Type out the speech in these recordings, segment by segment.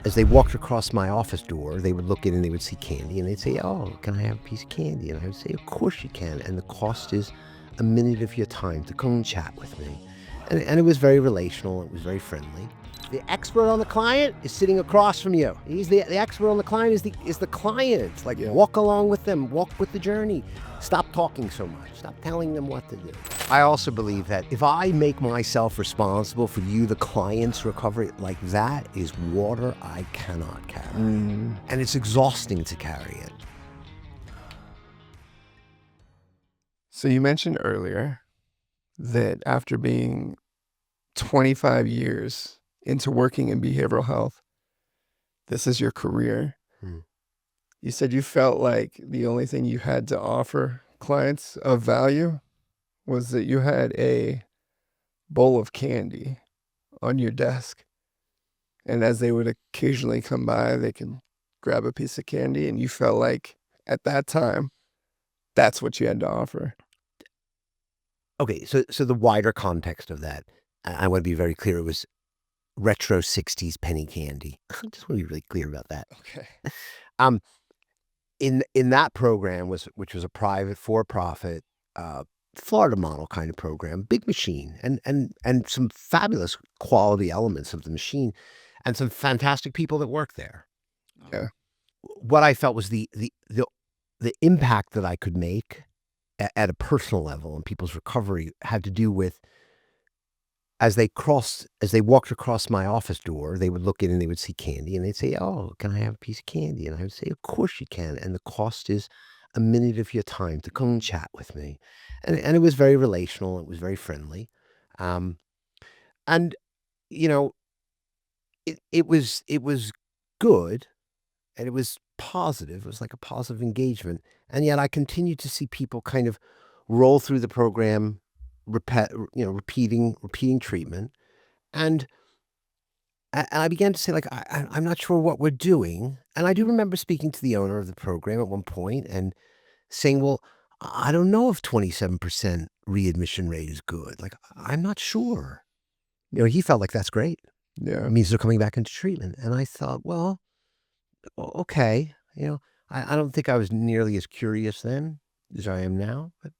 as they walked across my office door, they would look in and they would see candy and they'd say, "Oh, can I have a piece of candy?" And I would say, "Of course you can. And the cost is a minute of your time to come and chat with me." And it was very relational. It was very friendly. The expert on the client is sitting across from you. He's the expert on the client is the client. Like, Yeah. walk along with them, walk with the journey. Stop talking so much. Stop telling them what to do. I also believe that if I make myself responsible for you, the client's recovery, like, that is water I cannot carry. And it's exhausting to carry it. So you mentioned earlier that after being 25 years into working in behavioral health, this is your career. You said you felt like the only thing you had to offer clients of value was that you had a bowl of candy on your desk. And as they would occasionally come by, they can grab a piece of candy. And you felt like at that time, that's what you had to offer. Okay, so the wider context of that, I want to be very clear. It was retro 60s penny candy. I just want to be really clear about that. Okay. In that program, which was a private for-profit Florida model kind of program, big machine, and some fabulous quality elements of the machine, and some fantastic people that work there. Yeah. What I felt was the impact that I could make at a personal level in people's recovery had to do with, as they walked across my office door, they would look in and they would see candy and they'd say, "Oh, can I have a piece of candy?" And I would say, "Of course you can. And the cost is a minute of your time to come and chat with me." And it was very relational. It was very friendly. Um, and, you know, it was good and it was positive. It was like a positive engagement. And yet I continued to see people kind of roll through the program, repeating treatment. And I began to say, like, I'm not sure what we're doing. And I do remember speaking to the owner of the program at one point and saying, "Well, I don't know if 27% readmission rate is good. Like, I'm not sure." He felt like that's great. Yeah. It means they're coming back into treatment. And I thought, well, okay. I don't think I was nearly as curious then as I am now. But,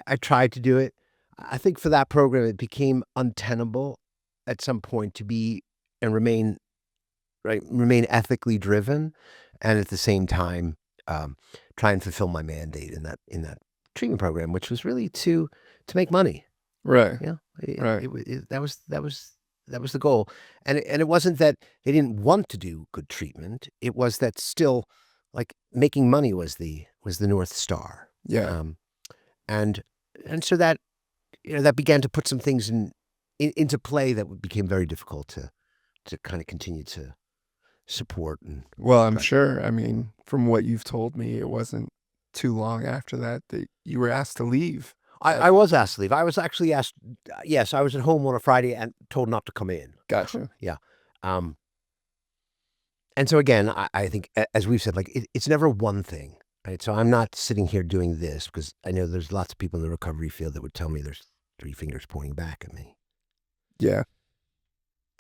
I tried to do it. I think for that program, it became untenable at some point to be and remain ethically driven, and at the same time, try and fulfill my mandate in that treatment program, which was really to make money. Right. Yeah, Right. that was the goal, and it wasn't that they didn't want to do good treatment. It was that still, like, making money was the North Star. Yeah. Um, and so that began to put some things into play that became very difficult to kind of continue to support and Well, I'm drive. sure. I mean, from what you've told me, it wasn't too long after that you were asked to leave. I was asked to leave. I was actually asked. Yes, I was at home on a Friday and told not to come in. Gotcha. Yeah. Um, and so again, I think, as we've said, like, it's never one thing, right? So I'm not sitting here doing this because I know there's lots of people in the recovery field that would tell me there's three fingers pointing back at me. Yeah.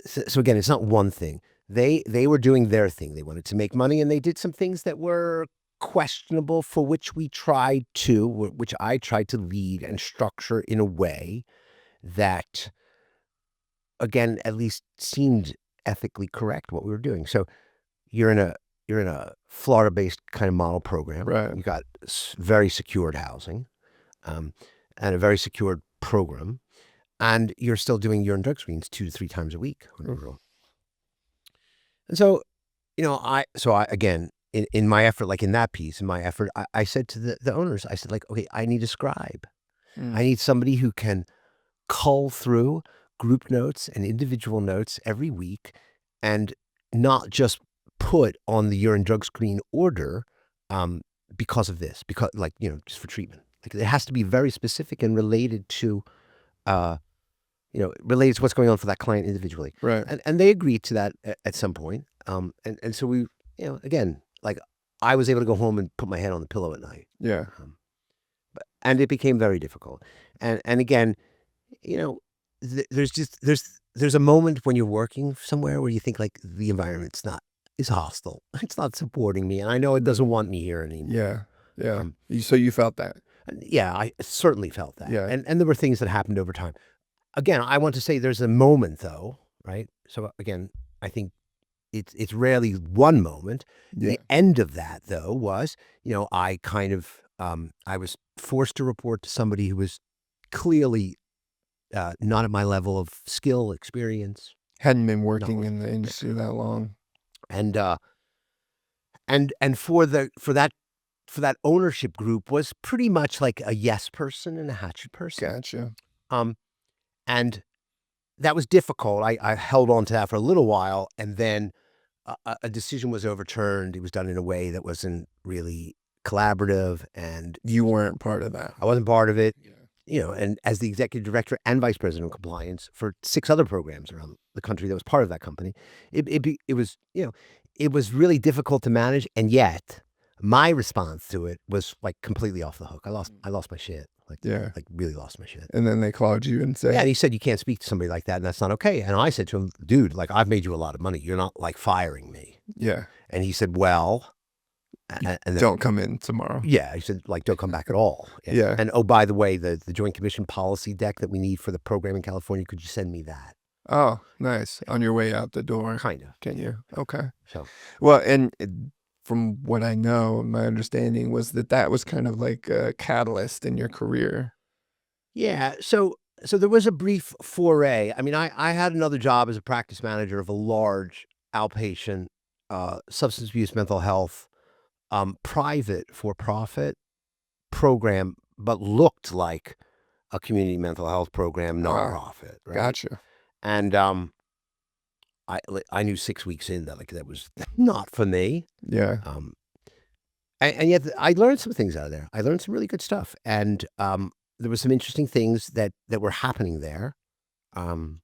So again, it's not one thing. They were doing their thing. They wanted to make money, and they did some things that were questionable, for which I tried to lead and structure in a way that, again, at least seemed ethically correct what we were doing. So you're in a Florida-based kind of model program. Right. You got very secured housing, and a very secured program, and you're still doing urine drug screens 2 to 3 times a week on a girl. And so, I again, in my effort, like in that piece, in my effort, I said to the owners, I said, like, "Okay, I need a scribe. I need somebody who can cull through group notes and individual notes every week and not just put on the urine drug screen order, because of this, because, like, just for treatment. Like, it has to be very specific and related to, uh, related to what's going on for that client individually." Right. And they agreed to that at some point. And so we, again, like, I was able to go home and put my head on the pillow at night. Yeah. And it became very difficult. And again, there's there's a moment when you're working somewhere where you think like the environment's not is hostile. It's not supporting me, and I know it doesn't want me here anymore. Yeah. Yeah. Um, So you felt that. and yeah, I certainly felt that, Yeah. and there were things that happened over time. Again, I want to say there's a moment though, right? So again, I think it's rarely one moment. Yeah. The end of that though was, I kind of I was forced to report to somebody who was clearly not at my level of skill, experience, Hadn't been working knowledge, in the industry that long. and for that ownership group was pretty much like a yes person and a hatchet person. Gotcha. Um, and that was difficult. I held on to that for a little while, and then a decision was overturned. It was done in a way that wasn't really collaborative, and You weren't part of that. I wasn't part of it. Yeah. And as the executive director and vice president of compliance for 6 other programs around the country that was part of that company, it was, it was really difficult to manage, and yet my response to it was, like, completely off the hook. I lost my shit, Yeah. like, really lost my shit. And then they called you and Yeah, and said, he said, "You can't speak to somebody like that, and that's not okay." And I said to him, "Dude, like, I've made you a lot of money. You're not, like, firing me." yeah, And he said, "Well," and then don't come in tomorrow. yeah, he said, like, "Don't come back at all." Yeah. And, "Oh, by the way, the Joint Commission policy deck that we need for the program in California, could you send me that?" Oh, nice. On your way out the door. Kinda. Can you? Okay. So, Well, and from what I know, my understanding was that was kind of like a catalyst in your career. yeah, so there was a brief foray. I mean, I had another job as a practice manager of a large outpatient, substance abuse, mental health, private for-profit program, but looked like a community mental health program, nonprofit, right? Gotcha. And, I knew 6 weeks in that, like, that was not for me. Yeah. And yet I learned some things out of there. I learned some really good stuff, and, there were some interesting things that were happening there. Um,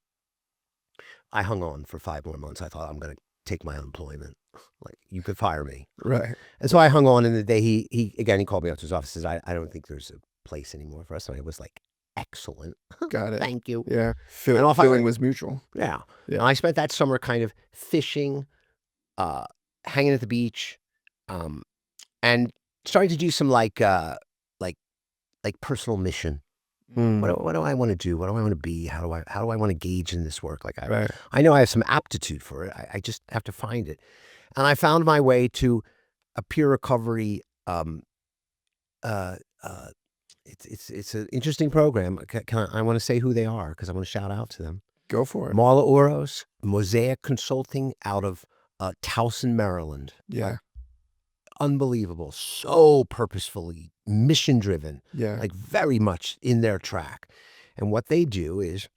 I hung on for 5 more months. I thought, "I'm gonna take my unemployment. Like, you could fire me." Right. And so I hung on, and the day he called me out to his office, says, "I don't think there's a place anymore for us." And I was like, "Excellent. Got it. Thank you." Yeah. And off I Feeling went. was mutual. Yeah. Yeah. And I spent that summer kind of fishing, uh, hanging at the beach, um, and starting to do some like personal mission. Mm, What do I want to do? What do I want to be? How do I want to gauge in this work? Like right. I know I have some aptitude for it. I just have to find it. And I found my way to a peer recovery. Uh, uh, it's an interesting program. I want to say who they are because I want to shout out to them. Go for it. Marla Oros, Mosaic Consulting out of Towson, Maryland. Yeah. Unbelievable. So purposefully, mission driven, Yeah. like very much in their track. And what they do is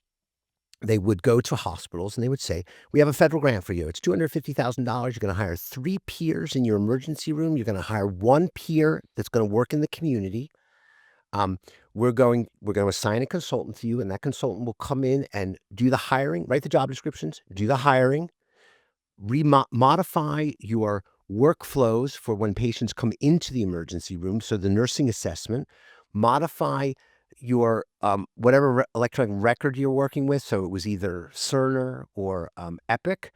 they would go to hospitals and they would say, "We have a federal grant for you. It's $250,000. You're going to hire 3 peers in your emergency room. You're going to hire 1 peer that's going to work in the community. We're going to assign a consultant to you, and that consultant will come in and do the hiring, write the job descriptions, do the hiring, modify your workflows for when patients come into the emergency room. So the nursing assessment, modify your whatever electronic record you're working with. So it was either Cerner or Epic.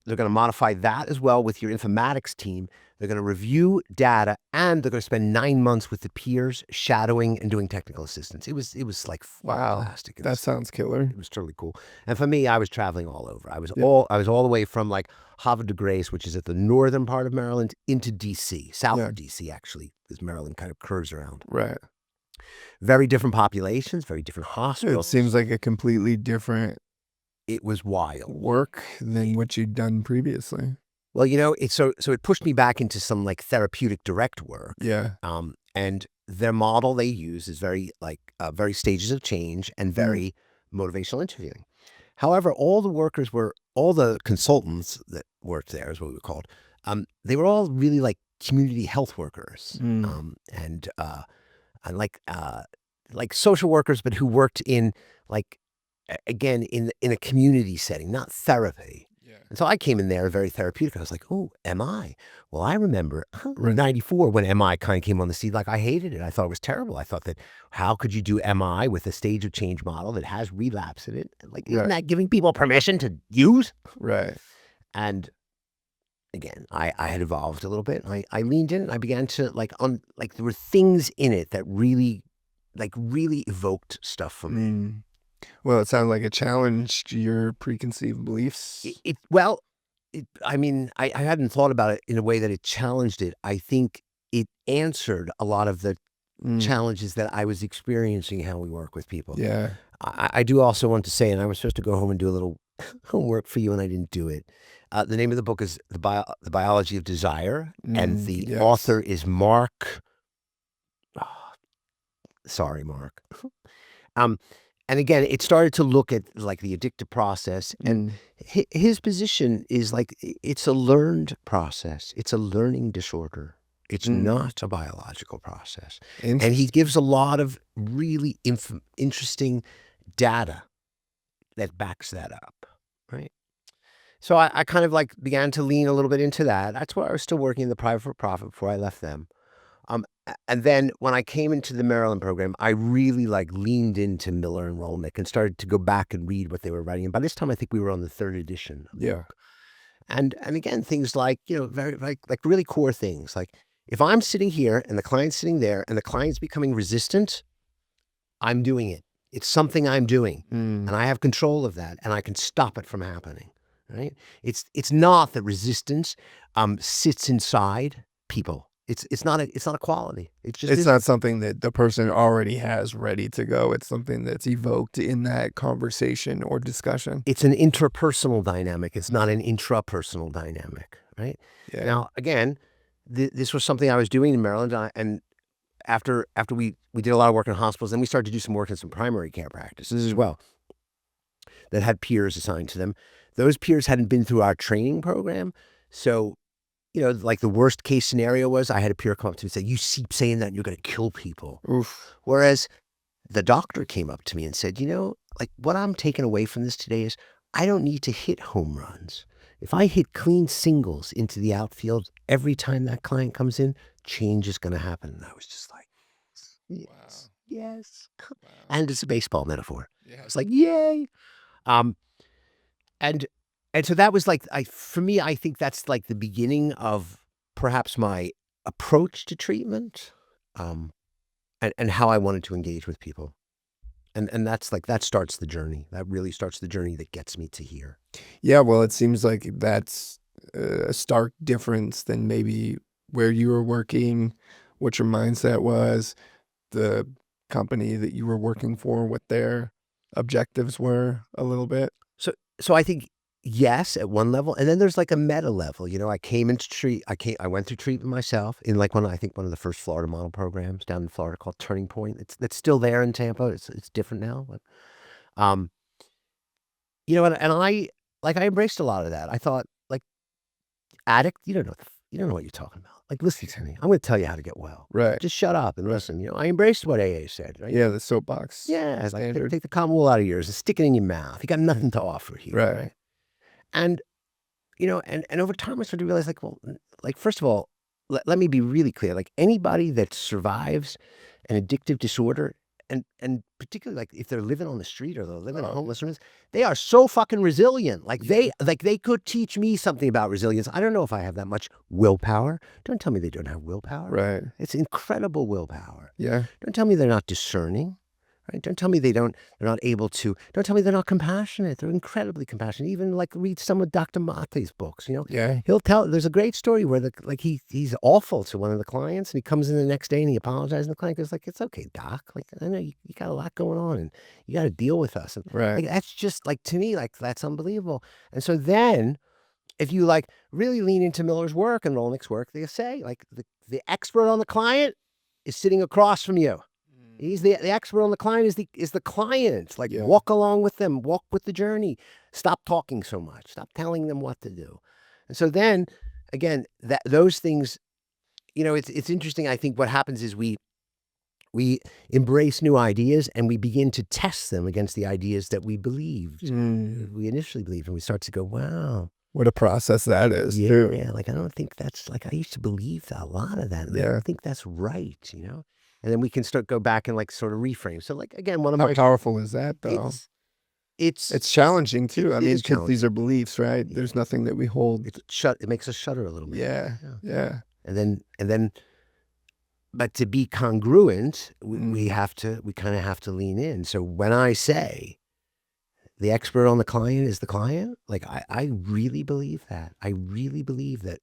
They're going to modify that as well with your informatics team. They're going to review data, and they're going to spend 9 months with the peers shadowing and doing technical assistance. It was like Wow. fantastic. That sounds killer. It was totally cool. And for me, I was traveling all over. I was Yeah. all the way from like Havre de Grace, which is at the northern part of Maryland, into DC, south Yeah. of DC actually, because Maryland kind of curves around. Right. Very different populations, very different It hospitals. seems like a completely different It was wild. work than what you'd done previously. Well, so it pushed me back into some like therapeutic direct work. Yeah. And their model they use is very very stages of change and very motivational interviewing. However, all the consultants that worked there is what we were called. They were all really like community health workers, and like social workers, but who worked in like again in a community setting, not therapy. Yeah. And so I came in there very therapeutic. I was like, oh, MI. Well, I remember Right. 94 when MI kind of came on the scene. Like, I hated it. I thought it was terrible. I thought that how could you do MI with a stage of change model that has relapse in it? Like, isn't Right. that giving people permission to use? Right. And again, I had evolved a little bit. I leaned in and I began to like there were things in it that really evoked stuff for me. Mm. Well, it sounded like it challenged your preconceived beliefs. I mean, I hadn't thought about it in a way that it challenged it. I think it answered a lot of the Mm. challenges that I was experiencing how we work with people. Yeah. I do also want to say, and I was supposed to go home and do a little homework for you, and I didn't do it. The name of the book is The Biology of Desire, and the Yes. author is Mark. Sorry, Mark. And again, it started to look at like the addictive process, and his position is like it's a learned process. It's a learning disorder. It's not a biological process. And he gives a lot of really interesting data that backs that up, right? So I kind of like began to lean a little bit into that. That's why I was still working in the private for profit before I left them. And then when I came into the Maryland program, I really like leaned into Miller and Rolnick and started to go back and read what they were writing. And by this time, I think we were on the third edition. Yeah. And again, things like, very like really core things. Like if I'm sitting here and the client's sitting there and the client's becoming resistant, I'm doing it. It's something I'm doing. And I have control of that and I can stop it from happening. Right? It's not that resistance sits inside people. It's not a quality. It's not something that the person already has ready to go. It's something that's evoked in that conversation or discussion. It's an interpersonal dynamic. It's not an intrapersonal dynamic, right? Yeah. Now, again, this was something I was doing in Maryland, and after we did a lot of work in hospitals, then we started to do some work in some primary care practices as well that had peers assigned to them. Those peers hadn't been through our training program, so like the worst case scenario was I had a peer come up to me and say, you keep saying that and you're going to kill people. Oof. Whereas the doctor came up to me and said, like what I'm taking away from this today is I don't need to hit home runs. If I hit clean singles into the outfield every time that client comes in, change is going to happen. And I was just like, yes, yes. Wow. And it's a baseball metaphor. Yeah. It's like, yay. And so that was like, for me, I think that's like the beginning of perhaps my approach to treatment, and how I wanted to engage with people. And that's like, that starts the journey. That really starts the journey that gets me to here. Yeah, well, it seems like that's a stark difference than maybe where you were working, what your mindset was, the company that you were working for, what their objectives were a little bit. So I think, yes, at one level, and then there's like a meta level. I went through treatment myself in like one of the first Florida model programs down in Florida called Turning Point. That's still there in Tampa. It's different now, but and I embraced a lot of that. I thought like addict, you don't know what you're talking about. Like, listen to me. I'm going to tell you how to get well. Right. Just shut up and listen. I embraced what AA said. Right? Yeah, the soapbox. Yeah, it's like standard. take the cotton wool out of yours and stick it in your mouth. You got nothing to offer here. Right. And and over time I started to realize like, well, like first of all, let me be really clear. Like anybody that survives an addictive disorder, and particularly like if they're living on the street or they're living in homelessness, they are so fucking resilient. Like they could teach me something about resilience. I don't know if I have that much willpower. Don't tell me they don't have willpower. Right. It's incredible willpower. Yeah. Don't tell me they're not discerning. Right? Don't tell me they're not able to. Don't tell me they're not compassionate. They're incredibly compassionate. Even like read some of Dr. Mate's books. Yeah. He'll tell. There's a great story where he's awful to one of the clients, and he comes in the next day and he apologizes, and the client goes like, "It's okay, doc. Like I know you got a lot going on, and you got to deal with us." And Right. like that's just like to me like that's unbelievable. And so then, if you like really lean into Miller's work and Rolnick's work, they say like the expert on the client is sitting across from you. He's the expert on the client is the client. Like walk along with them, walk with the journey. Stop talking so much. Stop telling them what to do. And so then again, those things, it's interesting. I think what happens is we embrace new ideas and we begin to test them against the ideas that we believed. We initially believed, and we start to go, wow, What a process that is, too. Yeah, like I don't think that's like I used to believe a lot of that, and I Yeah. don't think that's right, you know? And then we can start go back and like sort of reframe. So like again, one of How my powerful is that, though? it's it's It's challenging, too. I it mean, is because these challenging. are beliefs, right? Yeah. There's nothing that we hold. It makes us shudder a little bit. Yeah, Yeah. yeah. And then but to be congruent, we Mm, have to we kind of have to lean in. So when I say the expert on the client is the client, like I really believe that. I really believe that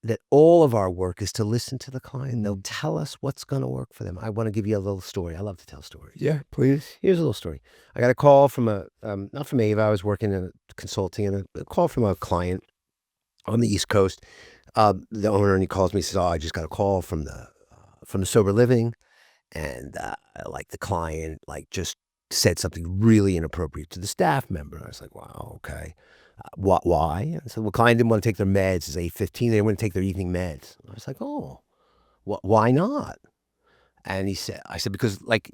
that all of our work is to listen to the client. They'll mm. tell us what's going to work for them. I want to give you a little story. I love to tell stories. Yeah, please. Here's a little story. I got a call from not from Ava. I was working in consulting, and a call from a client on the East Coast. The owner, and he calls me, says, "Oh, I just got a call from the sober living, and like the client, like just said something really inappropriate to the staff member." I was like, "Wow, okay, why?" I said, "Well, client didn't want to take their meds. It's 8:15. They didn't want to take their evening meds." I was like, "Oh, why not?" And I said, because like,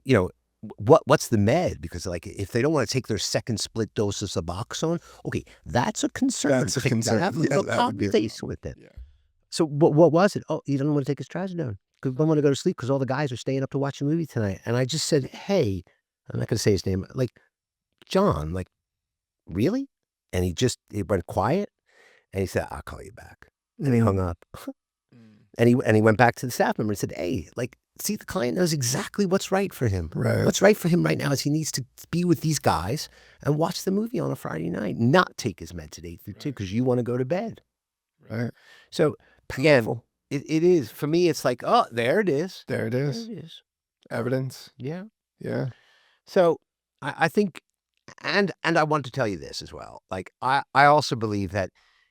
what's the med? Because like, if they don't want to take their second split dose of Suboxone, okay, that's a concern. That's a Like, concern. have a Yeah, little that would be a conversation with them. yeah. So what was it? Oh, he doesn't want to take his trazodone because don't want to go to sleep because all the guys are staying up to watch a movie tonight. And I just said, hey, I'm not going to say his name, like John, like really? And he went quiet and he said, "I'll call you back." And he hung Mm, up. mm. And he went back to the staff member and said, "Hey, like, see, the client knows exactly what's right for him. Right, What's right for him right now is he needs to be with these guys and watch the movie on a Friday night, not take his meds at 8 through 2 because you want to go to bed." right. So again, Powerful. it is for me. It's like, oh, there it is. There it There is. it is. Evidence. Yeah. Yeah. So I think, and I want to tell you this as well. Like I also believe that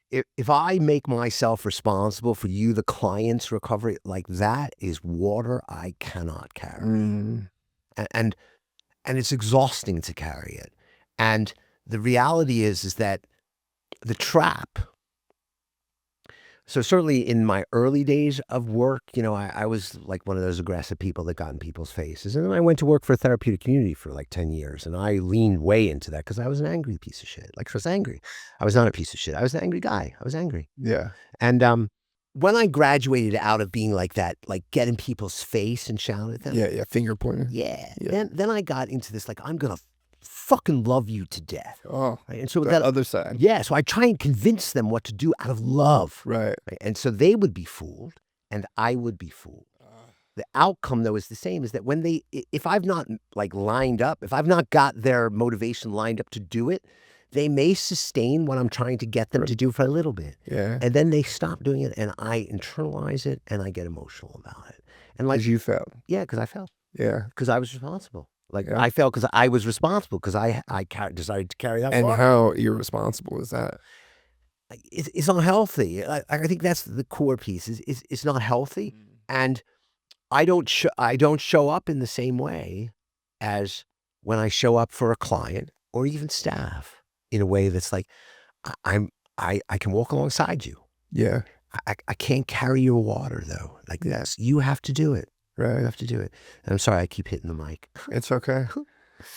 if I make myself responsible for you, the client's recovery, like that is water I cannot carry, Mm, and and it's exhausting to carry it. And the reality is that the trap. So certainly in my early days of work, I was like one of those aggressive people that got in people's faces. And then I went to work for a therapeutic community for like 10 years. And I leaned way into that because I was an angry piece of shit. Like I was angry. I was not a piece of shit. I was an angry guy. I was angry. yeah. And when I graduated out of being like that, like get in people's face and shout at them, Yeah, yeah. Finger pointer. yeah, Yeah. then I got into this like I'm gonna fucking love you to death. Oh, Right? And so the that other side. yeah, so I try and convince them what to do out of love. Right. Right? And so they would be fooled and I would be fooled. The outcome though is the same is that when if I've not like lined up, if I've not got their motivation lined up to do it, they may sustain what I'm trying to get them Right. to do for a little bit. Yeah. And then they stop doing it and I internalize it and I get emotional about it. And like, Because you felt. yeah, because I felt Yeah. because I was responsible. Like Yeah. I failed because I was responsible because decided to carry that And forward. how irresponsible is that? It's not healthy. I think that's the core piece. Is it's not healthy, and I don't show up in the same way as when I show up for a client or even staff in a way that's like I can walk alongside you. Yeah. I can't carry your water though. Like this, you have to do it. You Right. have to do it. And I'm sorry, I keep hitting the mic. It's okay.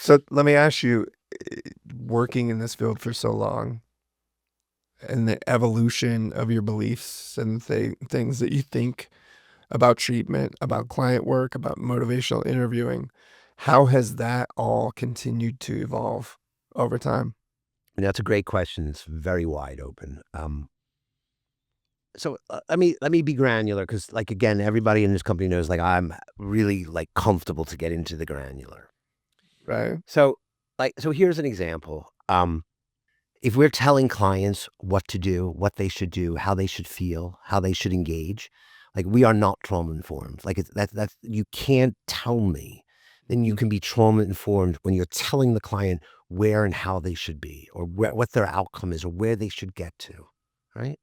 So let me ask you, working in this field for so long and the evolution of your beliefs and things that you think about treatment, about client work, about motivational interviewing, how has that all continued to evolve over time? And that's a great question. It's very wide open. So let me be granular because, like, again, everybody in this company knows, like, I'm really like comfortable to get into the granular. Right? So, so here's an example. If we're telling clients what to do, what they should do, how they should feel, how they should engage, like we are not trauma informed. Like that's you can't tell me. Then you Mm. can be trauma informed when you're telling the client where and how they should be, or what their outcome is, or where they should get to, right?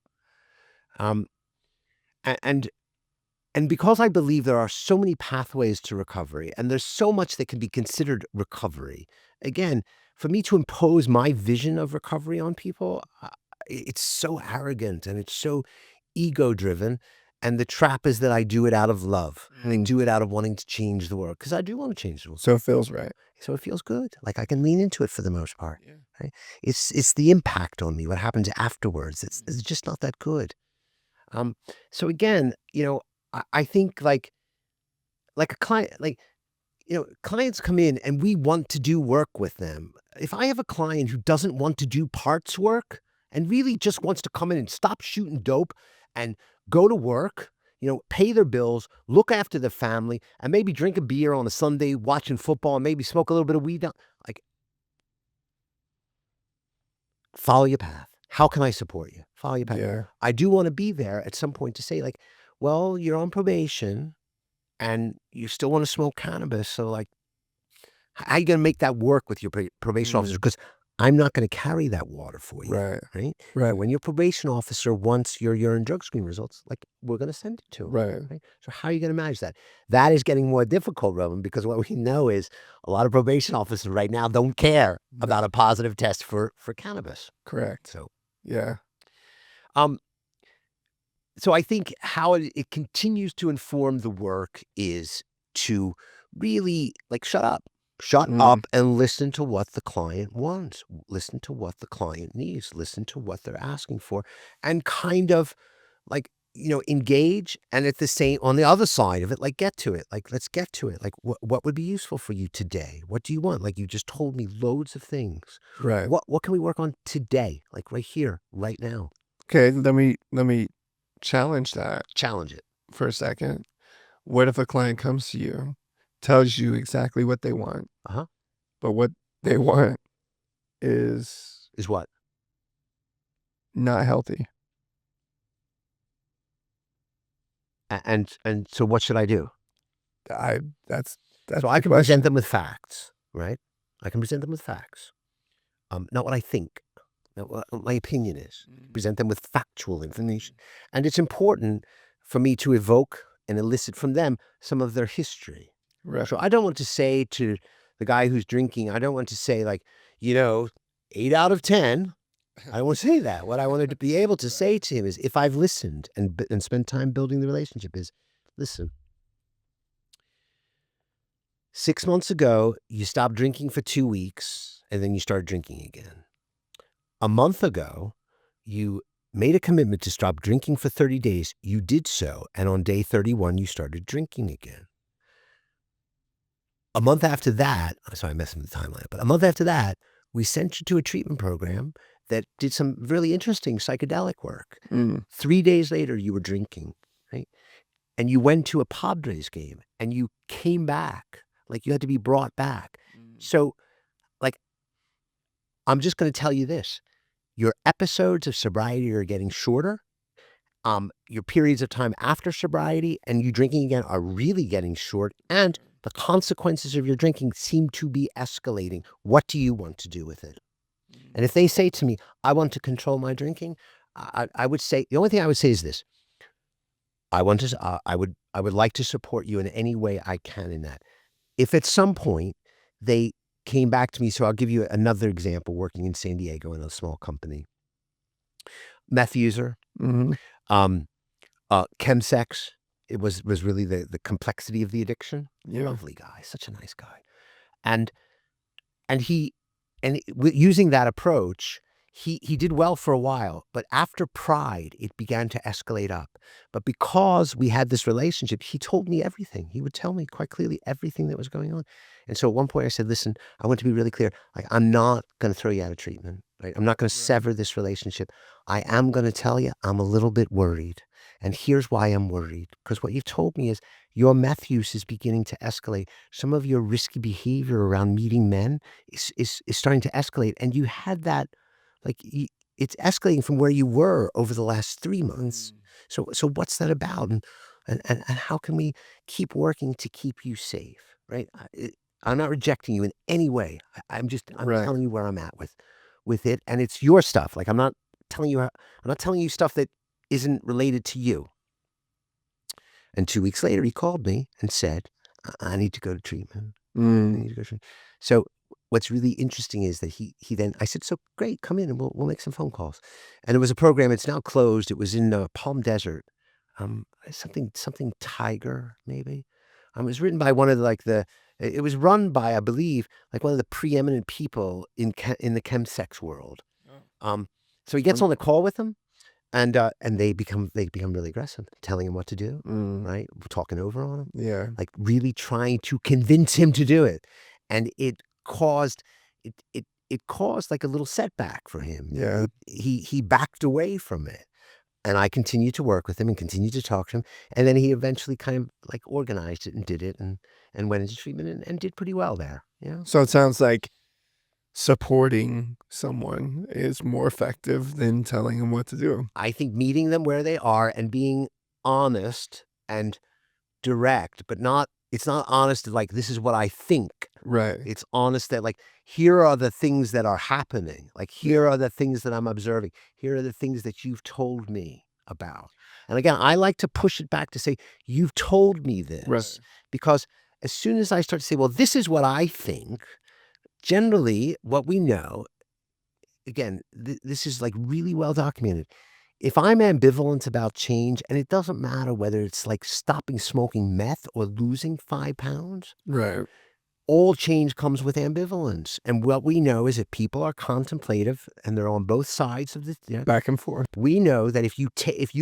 Um, a- and and because I believe there are so many pathways to recovery and there's so much that can be considered recovery, again, for me to impose my vision of recovery on people, it's so arrogant and it's so ego driven. And the trap is that I do it out of love. And I do it out of wanting to change the world, because I do want to change the world. So it feels right. So it feels good. Like I can lean into it for the most part. Yeah. Right? It's the impact on me. What happens afterwards? It's just not that good. So again, I think like a client, clients come in and we want to do work with them. If I have a client who doesn't want to do parts work and really just wants to come in and stop shooting dope and go to work, pay their bills, look after the family, and maybe drink a beer on a Sunday watching football and maybe smoke a little bit of weed, like, follow your path. How can I support you? Follow your path. Yeah. I do want to be there at some point to say, like, well, you're on probation and you still want to smoke cannabis. So, like, how are you going to make that work with your probation officer? Because I'm not going to carry that water for you. Right. Right. Right. So when your probation officer wants your urine drug screen results, like, we're going to send it to him. Right. So how are you going to manage that? That is getting more difficult, Roman, because what we know is a lot of probation officers right now don't care about a positive test for cannabis. Correct. So, Yeah. So I think how it continues to inform the work is to really, like, shut up. Shut up and listen to what the client wants. Listen to what the client needs. Listen to what they're asking for, and kind of, like, engage. And at the same, on the other side of it, like, get to it. Like, let's get to it. Like, what would be useful for you today? What do you want? Like, you just told me loads of things. Right. What can we work on today? Like, right here, right now. Okay, let me challenge that Challenge it. for a second. What if a client comes to you, tells you exactly what they want, but what they want is Is what? not healthy? And so what should I do? That's So I the can question. present them with facts, right? I can present them with facts. Not what I think, not what my opinion is. Present them with factual information. And it's important for me to evoke and elicit from them some of their history. Right. So I don't want to say to the guy who's drinking, I don't want to say, like, 8 out of 10. I don't want to say that. What I wanted to be able to say to him is, if I've listened and spent time building the relationship, is, listen, 6 months ago, you stopped drinking for 2 weeks and then you started drinking again. A month ago, you made a commitment to stop drinking for 30 days. You did so. And on day 31, you started drinking again. A month after that, sorry, I'm messing with the timeline, but a month after that, we sent you to a treatment program that did some really interesting psychedelic work. 3 days later, you were drinking, right? And you went to a Padres game and you came back. Like, you had to be brought back. So, like, I'm just going to tell you this. Your episodes of sobriety are getting shorter. Your periods of time after sobriety and you drinking again are really getting short. And the consequences of your drinking seem to be escalating. What do you want to do with it? And if they say to me, I want to control my drinking, I would say, the only thing I would say is this. I would like to support you in any way I can in that. If at some point they came back to me, so I'll give you another example, working in San Diego in a small company. Meth user, chemsex, it was really the complexity of the addiction. Yeah. Lovely guy, such a nice guy. And using that approach, he did well for a while, but after Pride, it began to escalate up. But because we had this relationship, he told me everything. He would tell me quite clearly everything that was going on. And so at one point I said, listen, I want to be really clear. Like, I'm not going to throw you out of treatment, right? I'm not going to sever this relationship. I am going to tell you I'm a little bit worried. And here's why I'm worried. Because what you've told me is your meth use is beginning to escalate. Some of your risky behavior around meeting men is starting to escalate. And you had that, like, it's escalating from where you were over the last 3 months. So what's that about? And how can we keep working to keep you safe, right? I'm not rejecting you in any way. I'm Right. telling you where I'm at with it. And it's your stuff. Like, I'm not telling you stuff that isn't related to you. And 2 weeks later, he called me and said, I need to go to treatment. I need to go to treatment. So what's really interesting is that he then, I said, so great, come in and we'll make some phone calls. And it was a program, it's now closed. It was in Palm Desert. something Tiger, maybe. It was written by one of it was run by, I believe, like one of the preeminent people in the chemsex world. Um, so he gets on the call with them, and they become really aggressive, telling him what to do, Mm, right? Talking over on him, yeah. like really trying to convince him to do it, and caused it caused like a little setback for him. Yeah. He backed away from it. And I continued to work with him and continued to talk to him, and then he eventually kind of, like, organized it and did it and went into treatment and did pretty well there, you know? So it sounds like supporting someone is more effective than telling them what to do. I think meeting them where they are and being honest and direct, but not it's not honest like, "This is what I think." Right. It's honest that, like, "Here are the things that are happening. Like, here are the things that I'm observing. Here are the things that you've told me about." And again, I like to push it back to say, "You've told me Right. this." Because as soon as I start to say, "Well, this is what I think," generally what we know, again, this is, like, really well documented. If I'm ambivalent about change, and it doesn't matter whether it's, like, stopping smoking meth or losing 5 pounds, Right. all change comes with ambivalence. And what we know is that people are contemplative and they're on both sides of the, Back and forth. we know that if you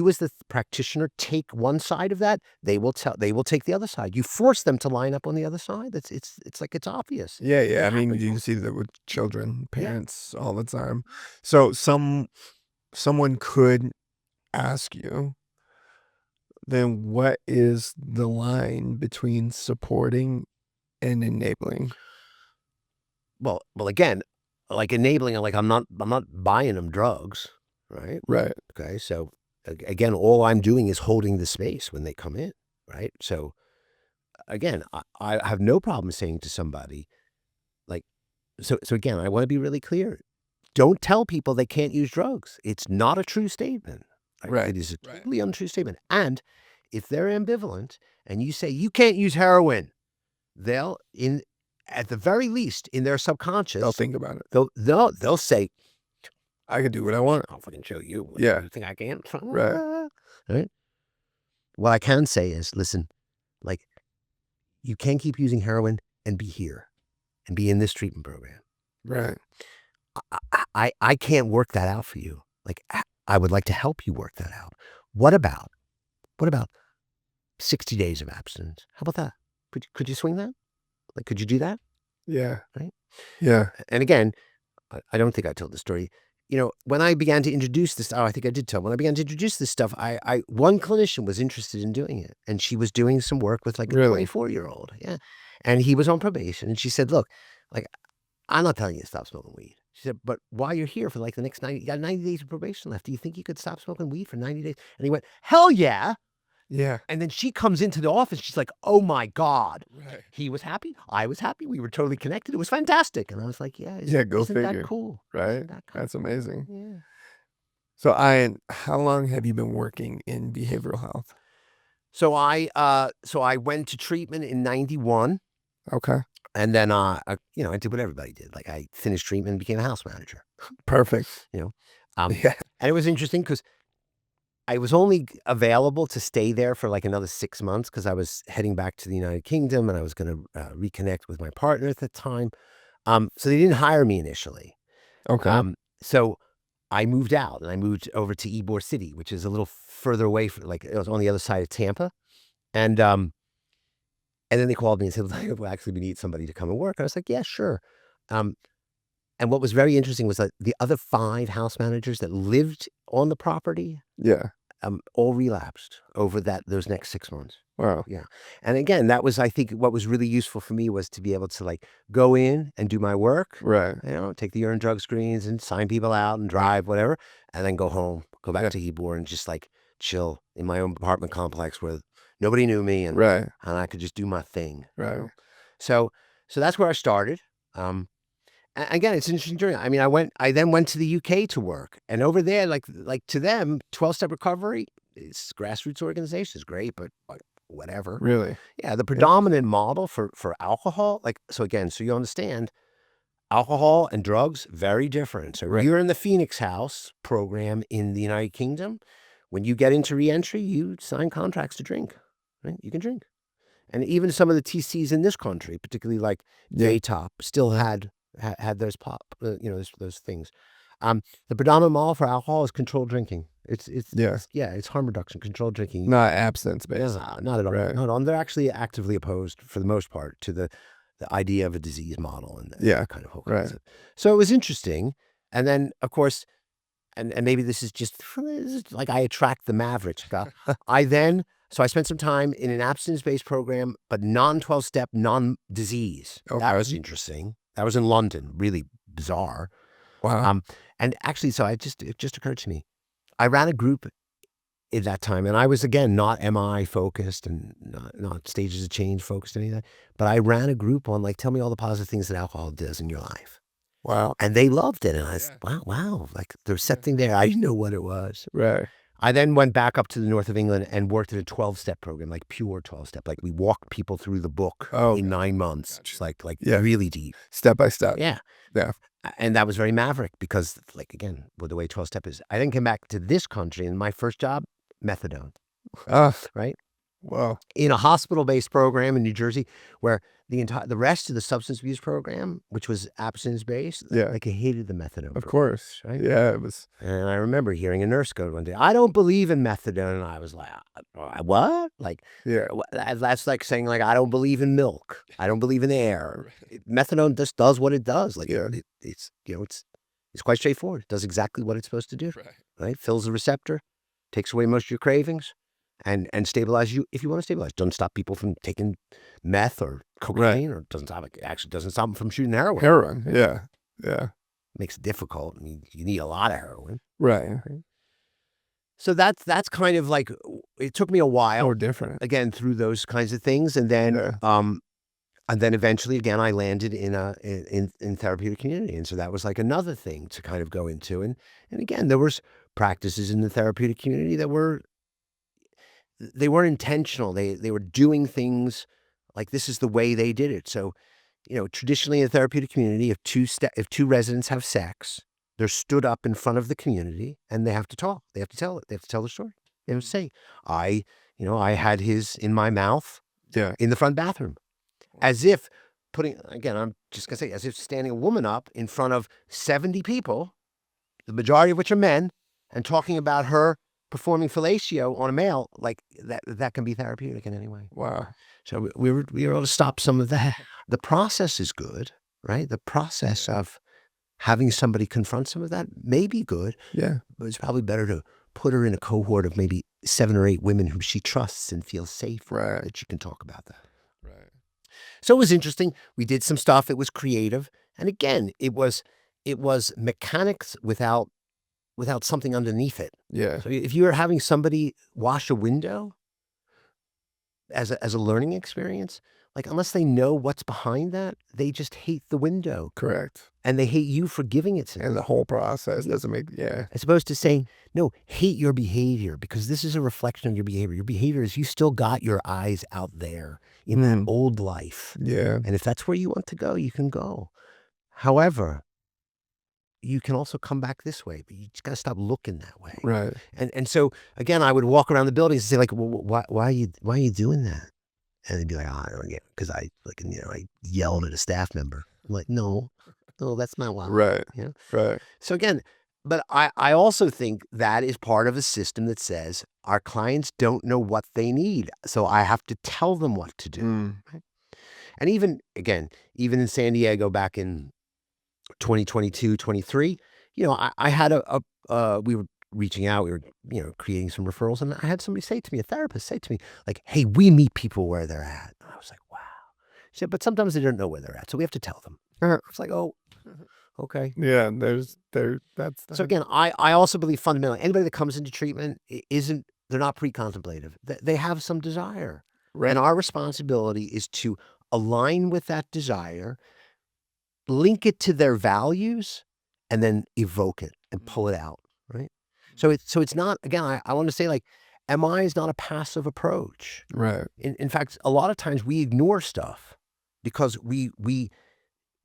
as the practitioner take one side of that, they will take the other side. You force them to line up on the other side. It's like it's obvious. Yeah, yeah. It I mean, happens. you see that with children, Yeah. parents all the time. So someone could ask you, then what is the line between supporting and enabling? Well, again, like enabling, like I'm not buying them drugs, right? Right. Okay, so again, all I'm doing is holding the space when they come in, right? So again, I have no problem saying to somebody, like, so again, I want to be really clear. Don't tell people they can't use drugs. It's not a true statement. Right? Right. It is a totally untrue statement. And if they're ambivalent and you say you can't use heroin, they'll in at the very least in their They'll subconscious, think about it. they'll say, I can do what I want. "I'll fucking show you. What, Yeah. you think I can't?" Right. Right? What I can say is, listen, like you can keep using heroin and be here and be in this treatment program. Right. I can't work that out for you. Like, I would like to help you work that out. What about what about 60 days of abstinence? How about that? Could you swing that? Like, could you do that? Yeah. Right? Yeah. And again, I don't think I told the story. You know, when I began to introduce this, I think I did tell. When I began to introduce this stuff, one clinician was interested in doing it, and she was doing some work with like a Really? 24-year-old. Yeah, and he was on probation, and she said, "Look, like I'm not telling you to stop smoking weed." She said, "But while you're here for like the next 90, you got 90 days of probation left. Do you think you could stop smoking weed for 90 days?" And he went, "Hell yeah." Yeah. And then she comes into the office. She's like, "Oh my God." Right. He was happy. I was happy. We were totally connected. It was fantastic. And I was like, "Yeah, Yeah, go isn't that figure. cool? Right? Isn't that cool?" That's amazing. Yeah. So, Ian, how long have you been working in behavioral health? So I went to treatment in 91, Okay. and then, I did what everybody did. Like, I finished treatment and became a house manager, Perfect. you know? Um, Yeah. and it was interesting because I was only available to stay there for, like, another 6 months because I was heading back to the United Kingdom, and I was gonna, reconnect with my partner at the time. So they didn't hire me initially. Okay. So I moved out, and I moved over to Ybor City, which is a little further away from like, it was on the other side of Tampa, and, and then they called me and said, like, "Well, actually, we need somebody to come and work." I was like, "Yeah, sure." Um, and what was very interesting was that the other 5 house managers that lived on the property, Yeah. all relapsed over those next 6 months. Wow. Yeah. And again, that was, I think, what was really useful for me was to be able to like go in and do my work, Right. take the urine drug screens and sign people out and drive, whatever, and then go home, go back Yeah. to Hebor and just like chill in my own apartment complex where nobody knew me Right. and I could just do my thing. Right. So that's where I started. Um, Again, it's an interesting journey. I mean, I then went to the UK to work, and over there, like to them, 12-step recovery is grassroots organization is great, but like whatever. Really? Yeah, the Yeah. predominant model for alcohol, like so again, so you understand, alcohol and drugs very different. So Right. you're in the Phoenix House program in the United Kingdom, when you get into reentry, you sign contracts to drink, right? You can drink. And even some of the TCs in this country, particularly like JTOP, still had those those things. The predominant model for alcohol is controlled drinking. It's harm reduction, controlled drinking. Not abstinence based. No, not at all. Right. Not at all. And they're actually actively opposed, for the most part, to the idea of a disease model and that kind of whole concept. So it was interesting. And then, of course, and maybe this is just like I attract the mavericks. So I spent some time in an abstinence-based program, but non-12-step, non-disease. Okay. That was interesting. That was in London. Really bizarre. Wow. And actually, so it just occurred to me. I ran a group at that time, and I was, again, not MI focused and not stages of change focused, any of that. But I ran a group on, like, tell me all the positive things that alcohol does in your life. Wow. And they loved it. And I was, wow. Like, there's something there. I didn't know what it was. Right. I then went back up to the north of England and worked at a 12-step program, like pure 12-step. Like, we walked people through the book in 9 months. Just like really deep. Step by step. Yeah. Yeah. And that was very maverick because, like, again, with the way 12-step is, I then came back to this country, and my first job, methadone. Right? Wow. In a hospital-based program in New Jersey, where the rest of the substance abuse program, which was abstinence-based, like, I hated the methadone. Of course. Right? Yeah, it was. And I remember hearing a nurse go one day, I don't believe in methadone. And I was like, what? Like, that's like saying, like, I don't believe in milk. I don't believe in air. Methadone just does what it does. Like, it's quite straightforward. It does exactly what it's supposed to do. Right? Fills the receptor, takes away most of your cravings, and stabilizes you if you want to stabilize. Doesn't stop people from taking meth or cocaine, or doesn't stop them from shooting heroin. Yeah. Makes it difficult. I mean, you need a lot of heroin. Right. So that's kind of like, it took me a while. Different. Again, through those kinds of things. And then eventually, again, I landed in therapeutic community. And so that was like another thing to kind of go into. And again, there was practices in the therapeutic community that they weren't intentional. They were doing things like, this is the way they did it. So, traditionally in the therapeutic community, if two residents have sex, they're stood up in front of the community and they have to talk. They have to tell it. They have to tell the story. They have to say, I had his in my mouth in the front bathroom. As if I'm just going to say, as if standing a woman up in front of 70 people, the majority of which are men, and talking about her performing fellatio on a male, like that can be therapeutic in any way. Wow. So we were able to stop some of that. The process is good, right? The process of having somebody confront some of that may be good. Yeah. But it's probably better to put her in a cohort of maybe 7 or 8 women who she trusts and feels safe that she can talk about that. Right. So it was interesting. We did some stuff. It was creative. And again, it was mechanics without something underneath it. Yeah. So if you're having somebody wash a window as a learning experience, like, unless they know what's behind that, they just hate the window. Correct. And they hate you for giving it to them. And the whole process doesn't make, As opposed to saying, no, hate your behavior, because this is a reflection of your behavior. Your behavior is, you still got your eyes out there in the old life. Yeah. And if that's where you want to go, you can go. However, you can also come back this way, but you just got to stop looking that way. Right. And so, again, I would walk around the buildings and say, like, well, why are you doing that? And they'd be like, I don't get it, because I yelled at a staff member. I'm like, no, that's not why. Right. Right. So again, but I also think that is part of a system that says our clients don't know what they need, so I have to tell them what to do. Right? And even in San Diego back in 2022, 23, I had we were reaching out, we were, creating some referrals, and I had somebody a therapist say to me, like, hey, we meet people where they're at. And I was like, wow. She said, but sometimes they don't know where they're at, so we have to tell them. It's like, oh, okay. Yeah, So again, I also believe fundamentally, anybody that comes into treatment they're not pre-contemplative. They have some desire. Right. And our responsibility is to align with that desire, link it to their values, and then evoke it and pull it out, right? So it's not, again, I want to say, like, MI is not a passive approach. Right. In fact, a lot of times we ignore stuff because we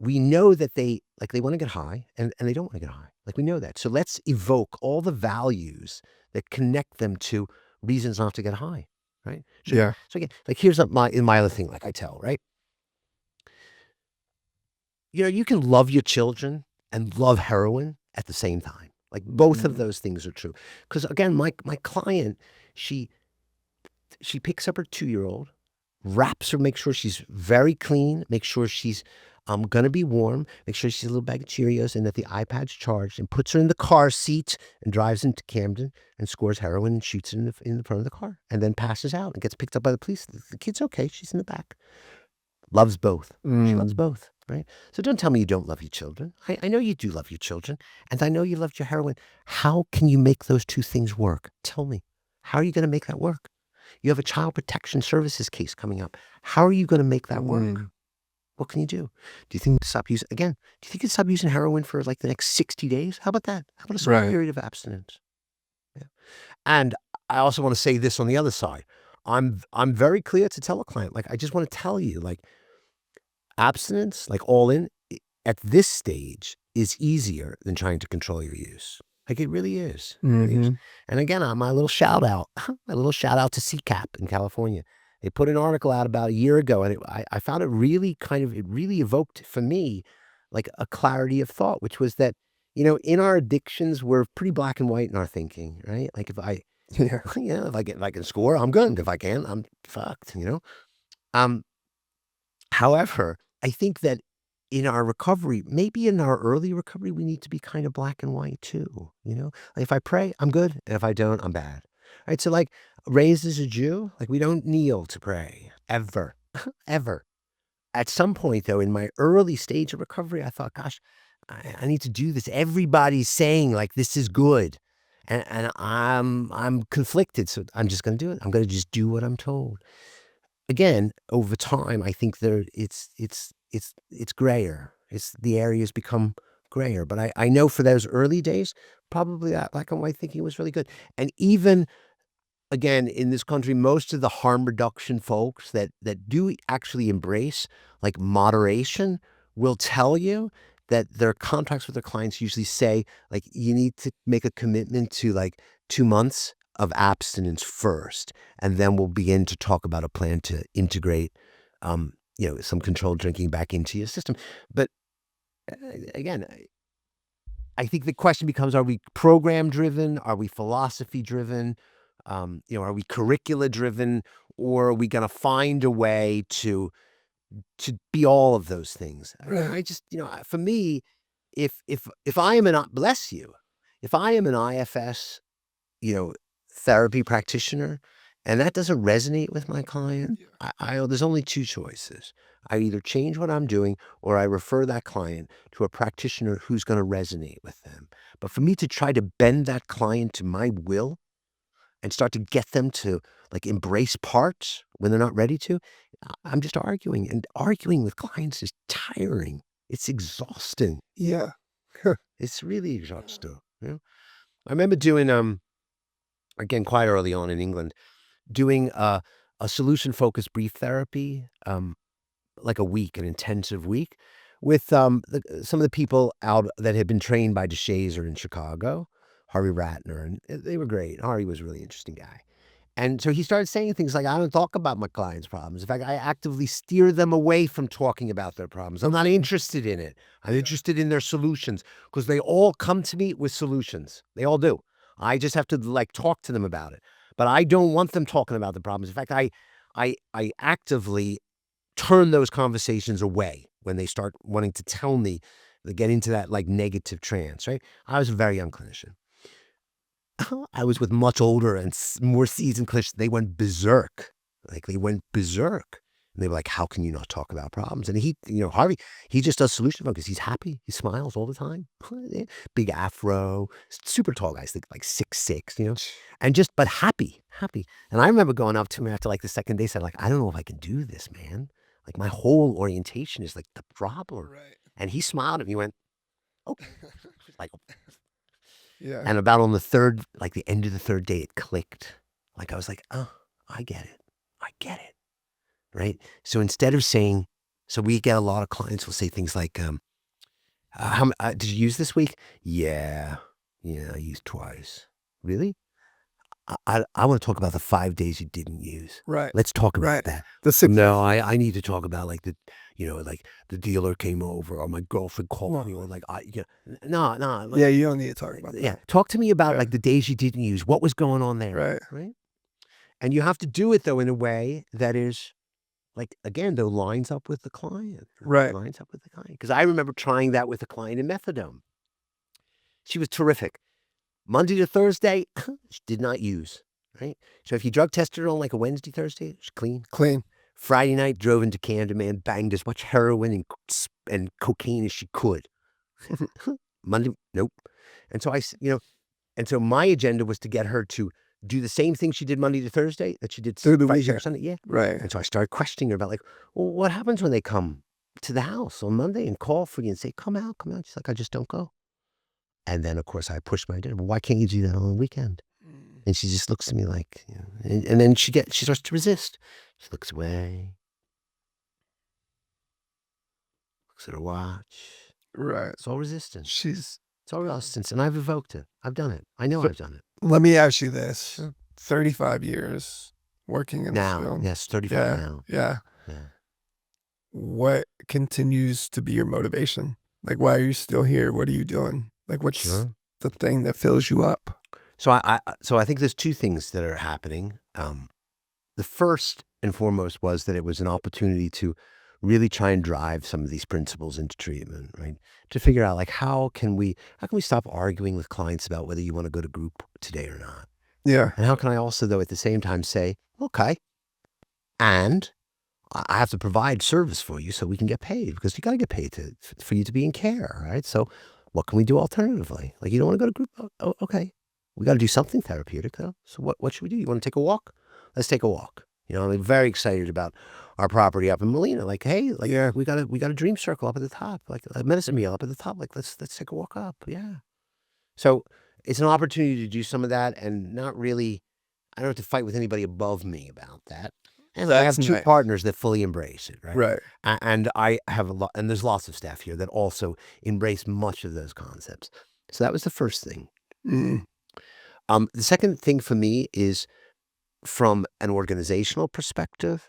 we know that they want to get high and they don't want to get high. Like we know that. So let's evoke all the values that connect them to reasons not to get high, right? Yeah. So again, like here's my other thing, like I tell, right? You can love your children and love heroin at the same time. Like both of Mhm. those things are true. Because again, my client, she picks up her 2-year-old, wraps her, makes sure she's very clean, make sure she's gonna be warm, make sure she's a little bag of Cheerios and that the iPad's charged, and puts her in the car seat and drives into Camden and scores heroin and shoots it in the front of the car, and then passes out and gets picked up by the police. The kid's okay. She's in the back. Loves both. She loves Mm. both, right? So don't tell me you don't love your children. I know you do love your children, and I know you loved your heroin. How can you make those two things work? Tell me. How are you going to make that work? You have a child protection services case coming up. How are you going to make that work? Mm. What can you do? Do you think you stop using again? Do you think you stop using heroin for like the next 60 days? How about that? How about a small Right. period of abstinence? Yeah. And I also want to say this on the other side. I'm very clear to tell a client, like I just want to tell you, like abstinence, like all in, at this stage is easier than trying to control your use. Like it really is. It really is. Mhm. And again, my little shout out, my little shout out to CCAP in California. They put an article out about a year ago, and I found it really it really evoked for me like a clarity of thought, which was that, in our addictions, we're pretty black and white in our thinking, right? Like if I, Yeah. if I can score, I'm good. If I can, I'm fucked. Um, However, I think that in our recovery, maybe in our early recovery, we need to be kind of black and white too. Like if I pray, I'm good, and if I don't, I'm bad. Right? So like raised as a Jew, like we don't kneel to pray ever, ever. At some point though, in my early stage of recovery, I thought, gosh, I need to do this. Everybody's saying like this is good. And I'm conflicted, so I'm just going to do it. I'm going to just do what I'm told. Again, over time, I think it's grayer. The areas become grayer, but I know for those early days, probably that black and white thinking was really good. And even again, in this country, most of the harm reduction folks that do actually embrace like moderation will tell you that their contracts with their clients usually say like you need to make a commitment to like 2 months of abstinence first, and then we'll begin to talk about a plan to integrate, some controlled drinking back into your system. But again, I think the question becomes, are we program driven? Are we philosophy driven? Are we curricula driven? Or are we going to find a way to be all of those things? I just, for me, if I am an, bless you, if I am an IFS, you know, therapy practitioner, and that doesn't resonate with my client, Yeah. there's only two choices. I either change what I'm doing or I refer that client to a practitioner who's going to resonate with them. But for me to try to bend that client to my will and start to get them to like embrace parts when they're not ready to, I'm just arguing. And arguing with clients is tiring. It's exhausting. Yeah. It's really exhausting. I remember doing again quite early on in England doing a solution focused brief therapy, like a week, an intensive week, with some of the people out that had been trained by DeShazer in Chicago, Harvey Ratner, and they were great. Harvey was a really interesting guy. And so he started saying things like, I don't talk about my clients' problems. In fact, I actively steer them away from talking about their problems. I'm not interested in it. I'm Yeah. interested in their solutions because they all come to me with solutions. They all do. I just have to like talk to them about it. But I don't want them talking about the problems. In fact, I actively turn those conversations away when they start wanting to tell me, they get into that like negative trance, right? I was a very young clinician. I was with much older and more seasoned clinicians. They went berserk. Like they went berserk. And they were like, how can you not talk about problems? And Harvey, he just does solution focus. He's happy. He smiles all the time. Big afro, super tall guys, like 6'6", and but happy, happy. And I remember going up to him after like the second day, said like, I don't know if I can do this, man. Like my whole orientation is like the problem. Right. And he smiled and he went, okay. Like, Yeah. and about on the third, like the end of the third day, it clicked. Like I was like, oh, I get it. I get it. Right. So instead of saying So we get a lot of clients will say things like, did you use this week? Yeah. Yeah, I used twice. Really? I want to talk about the 5 days you didn't use. Right. Let's talk about Right. that. The six. No, I need to talk about like like the dealer came over or my girlfriend called me or like no, Yeah, you don't need to talk about yeah. that. Talk to me about Yeah. like the days you didn't use. What was going on there? Right. Right. And you have to do it though in a way that is like again though lines up with the client. Right. Lines up with the client. Because I remember trying that with a client in methadone. She was terrific. Monday to Thursday, she did not use. Right. So if you drug tested her on like a Wednesday, Thursday, she's clean. Clean. Friday night, drove into Camden, man, banged as much heroin and cocaine as she could. Monday, nope. And so and so my agenda was to get her to do the same thing she did Monday to Thursday that she did Through the Friday, Saturday, weekend. Sunday. Yeah. Right. And so I started questioning her about like, well, what happens when they come to the house on Monday and call for you and say, come out, come out. She's like, I just don't go. And then of course I pushed my agenda. Well, why can't you do that on the weekend? And she just looks at me like, and then she starts to resist. She looks away, looks at her watch. Right. It's all resistance. It's all resistance. And I've evoked it. I've done it. I know I've done it. Let me ask you this. 35 years working in this Now, field. yes, 35 Yeah. now. Yeah. Yeah. What continues to be your motivation? Like, why are you still here? What are you doing? Like, what's Sure. the thing that fills you up? So I think there's two things that are happening. The first and foremost was that it was an opportunity to really try and drive some of these principles into treatment, right? To figure out like how can we stop arguing with clients about whether you want to go to group today or not? Yeah. And how can I also though at the same time say, okay, and I have to provide service for you so we can get paid because you got to get paid for you to be in care, right? So what can we do alternatively? Like you don't want to go to group? Oh, okay. We got to do something therapeutic though. So what should we do? You want to take a walk? Let's take a walk. I'm very excited about our property up in Molina. Like, hey, like Yeah. we got a dream circle up at the top, like a medicine meal up at the top. Like let's take a walk up. Yeah. So it's an opportunity to do some of that and not really, I don't have to fight with anybody above me about that. And I have That's two nice. partners that fully embrace it, right? Right. And I have a lot, and there's lots of staff here that also embrace much of those concepts. So that was the first thing. Mm. The second thing for me is from an organizational perspective.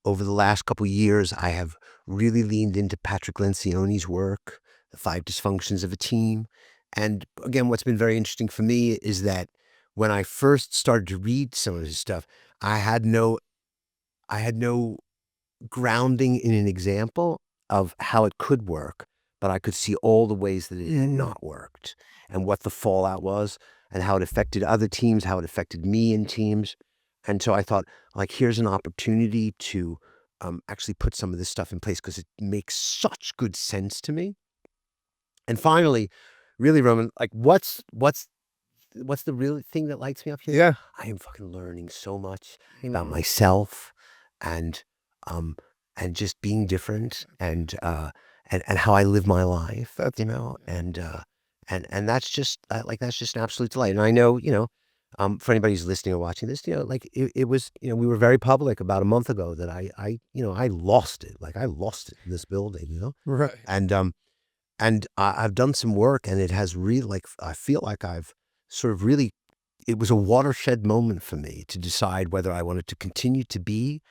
Over the last couple of years, I have really leaned into Patrick Lencioni's work, The 5 Dysfunctions of a Team. And again, what's been very interesting for me is that when I first started to read some of his stuff, I had no grounding in an example of how it could work, but I could see all the ways that it had not worked and what the fallout was and how it affected other teams, how it affected me in teams. And so I thought, like, here's an opportunity to actually put some of this stuff in place because it makes such good sense to me. And finally, really, Roman, like, what's the real thing that lights me up here? Yeah. I am fucking learning so much about myself and just being different and how I live my life. That's And that's just that's just an absolute delight. And I know, for anybody who's listening or watching this, like it was, we were very public about a month ago that I lost it. Like I lost it in this building, right. and I've done some work and it has really like, I feel like I've sort of really, it was a watershed moment for me to decide whether I wanted to continue to be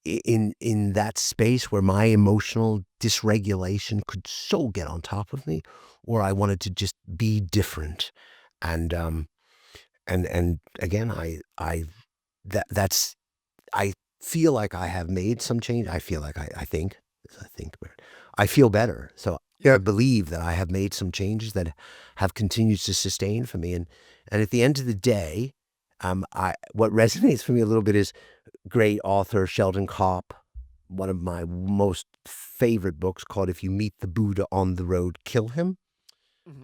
in that space where my emotional dysregulation could so get on top of me, or I wanted to just be different. And again, that's I feel like I have made some change. I feel like I think I feel better. So I believe that I have made some changes that have continued to sustain for me. And at the end of the day, what resonates for me a little bit is great author Sheldon Kopp, one of my most favorite books called If You Meet the Buddha on the Road, Kill Him.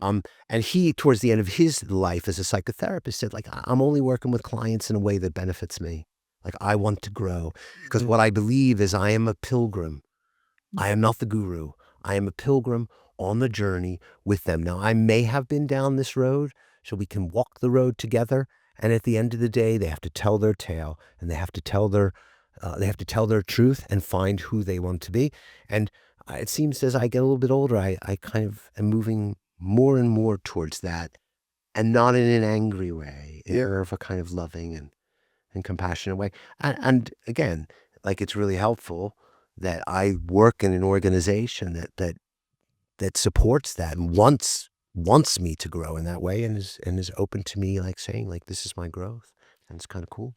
And he, towards the end of his life as a psychotherapist, said, like, I'm only working with clients in a way that benefits me. Like, I want to grow. Because what I believe is I am a pilgrim. I am not the guru. I am a pilgrim on the journey with them. Now, I may have been down this road, so we can walk the road together. And at the end of the day, they have to tell their tale and they have to tell They have to tell their truth and find who they want to be. And it seems as I get a little bit older, I kind of am moving more and more towards that, and not in an angry way, in more of a kind of loving and compassionate way. And again, like, it's really helpful that I work in an organization that supports that and wants me to grow in that way, and is open to me, like, saying, like, this is my growth, and it's kind of cool.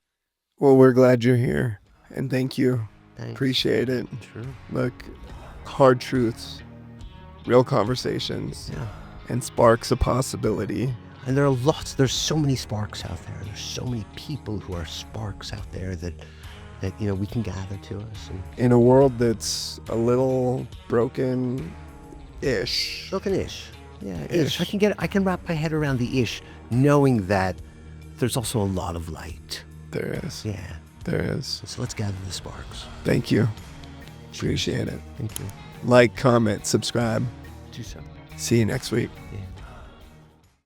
Well, we're glad you're here, and thank you. Thanks. Appreciate it. Sure. Look, hard truths, real conversations, Yeah. and sparks of possibility. And there's so many sparks out there. There's so many people who are sparks out there that we can gather to us. And In a world that's a little broken-ish. broken-ish. Yeah, Ish. ish. I can wrap my head around the ish, knowing that there's also a lot of light. There is. Yeah. There is. So let's gather the sparks. Thank you. Appreciate it. Thank you. Like, comment, subscribe. Do so. See you next week. Yeah.